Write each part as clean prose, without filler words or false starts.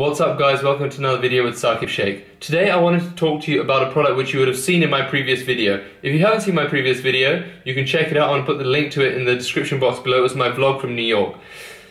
What's up guys, welcome to another video with Saqib Sheikh. Today I wanted to talk to you about a product which you would have seen in my previous video. If you haven't seen my previous video, you can check it out. I'm going to put the link to it in the description box below. It was my vlog from New York.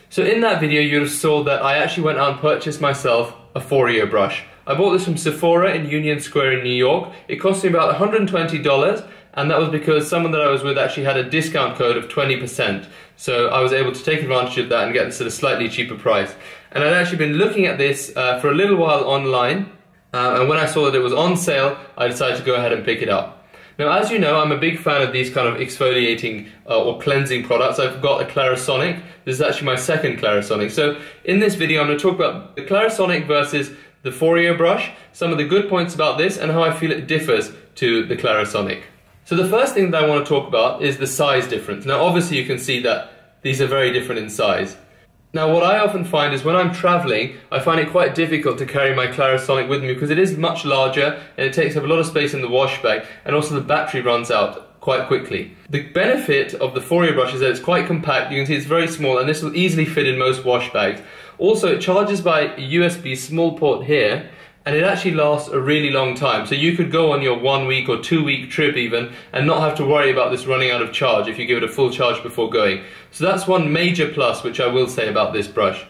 So in that video you would have saw that I actually went out and purchased myself a Foreo brush. I bought this from Sephora in Union Square in New York. It cost me about $120, and that was because someone that I was with actually had a discount code of 20%. So I was able to take advantage of that and get this at a slightly cheaper price. And I'd actually been looking at this for a little while online, and when I saw that it was on sale, I decided to go ahead and pick it up. Now, as you know, I'm a big fan of these kind of exfoliating or cleansing products. I've got a Clarisonic. This is actually my second Clarisonic. So in this video, I'm going to talk about the Clarisonic versus the Foreo brush, some of the good points about this, and how I feel it differs to the Clarisonic. So the first thing that I want to talk about is the size difference. Now, obviously you can see that these are very different in size. Now, what I often find is when I'm traveling, I find it quite difficult to carry my Clarisonic with me because it is much larger and it takes up a lot of space in the wash bag, and also the battery runs out quite quickly. The benefit of the Foreo brush is that it's quite compact. You can see it's very small, and this will easily fit in most wash bags. Also, it charges by a USB small port here, and it actually lasts a really long time. So you could go on your 1 week or 2 week trip even and not have to worry about this running out of charge if you give it a full charge before going. So that's one major plus which I will say about this brush.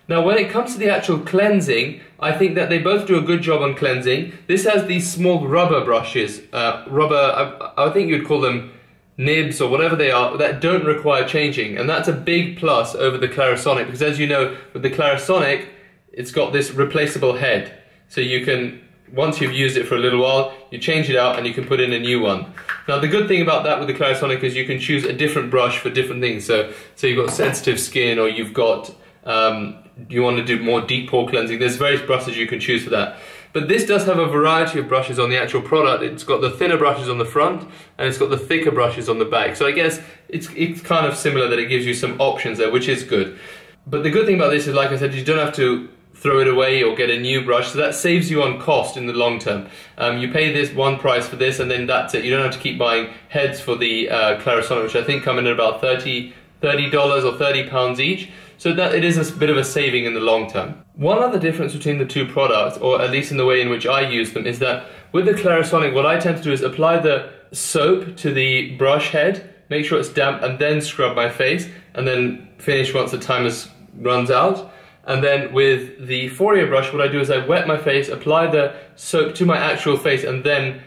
Now, when it comes to the actual cleansing, I think that they both do a good job on cleansing. This has these small rubber brushes, I think you'd call them nibs or whatever they are, that don't require changing, and that's a big plus over the Clarisonic, because as you know, with the Clarisonic, it's got this replaceable head. So you can, once you've used it for a little while, you change it out and you can put in a new one. Now, the good thing about that with the Clarisonic is you can choose a different brush for different things. So you've got sensitive skin, or you've got, you want to do more deep pore cleansing. There's various brushes you can choose for that. But this does have a variety of brushes on the actual product. It's got the thinner brushes on the front, and it's got the thicker brushes on the back. So I guess it's kind of similar, that it gives you some options there, which is good. But the good thing about this is, like I said, you don't have to throw it away or get a new brush, so that saves you on cost in the long term. You pay this one price for this, and then that's it. You don't have to keep buying heads for the Clarisonic, which I think come in at about $30 or £30 each. So that it is a bit of a saving in the long term. One other difference between the two products, or at least in the way in which I use them, is that with the Clarisonic, what I tend to do is apply the soap to the brush head, make sure it's damp, and then scrub my face, and then finish once the timer runs out. And then with the Foreo brush, what I do is I wet my face, apply the soap to my actual face, and then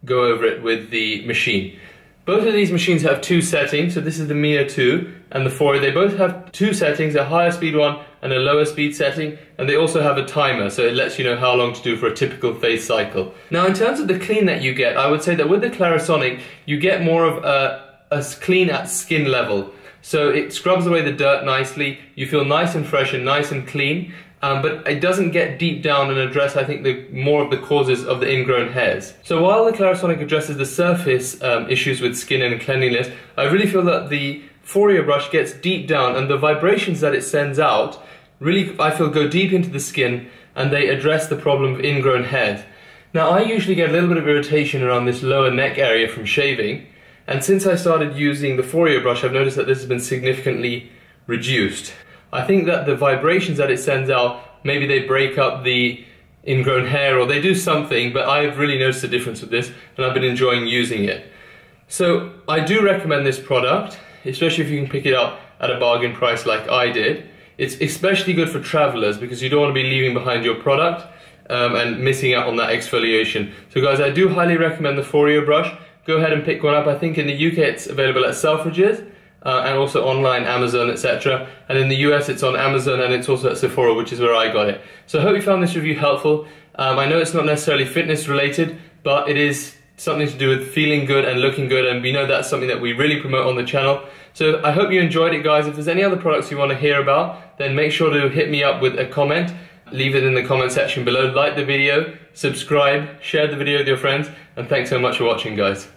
go over it with the machine. Both of these machines have two settings, so this is the Mia 2 and the Foreo. They both have two settings, a higher speed one and a lower speed setting, and they also have a timer, so it lets you know how long to do for a typical face cycle. Now, in terms of the clean that you get, I would say that with the Clarisonic, you get more of a clean at skin level. So it scrubs away the dirt nicely, you feel nice and fresh and nice and clean, but it doesn't get deep down and address, I think, more of the causes of the ingrown hairs. So while the Clarisonic addresses the surface issues with skin and cleanliness, I really feel that the Foreo brush gets deep down, and the vibrations that it sends out really, I feel, go deep into the skin, and they address the problem of ingrown hairs. Now, I usually get a little bit of irritation around this lower neck area from shaving, and since I started using the Foreo brush, I've noticed that this has been significantly reduced. I think that the vibrations that it sends out, maybe they break up the ingrown hair, or they do something, but I've really noticed a difference with this, and I've been enjoying using it. So I do recommend this product, especially if you can pick it up at a bargain price like I did. It's especially good for travelers, because you don't want to be leaving behind your product and missing out on that exfoliation. So guys, I do highly recommend the Foreo brush. Go ahead and pick one up. I think in the UK it's available at Selfridges and also online, Amazon, etc. And in the US it's on Amazon, and it's also at Sephora, which is where I got it. So I hope you found this review helpful. I know it's not necessarily fitness related, but it is something to do with feeling good and looking good, and we know that's something that we really promote on the channel. So I hope you enjoyed it, guys. If there's any other products you want to hear about, then make sure to hit me up with a comment. Leave it in the comment section below. Like the video, subscribe, share the video with your friends, and thanks so much for watching, guys.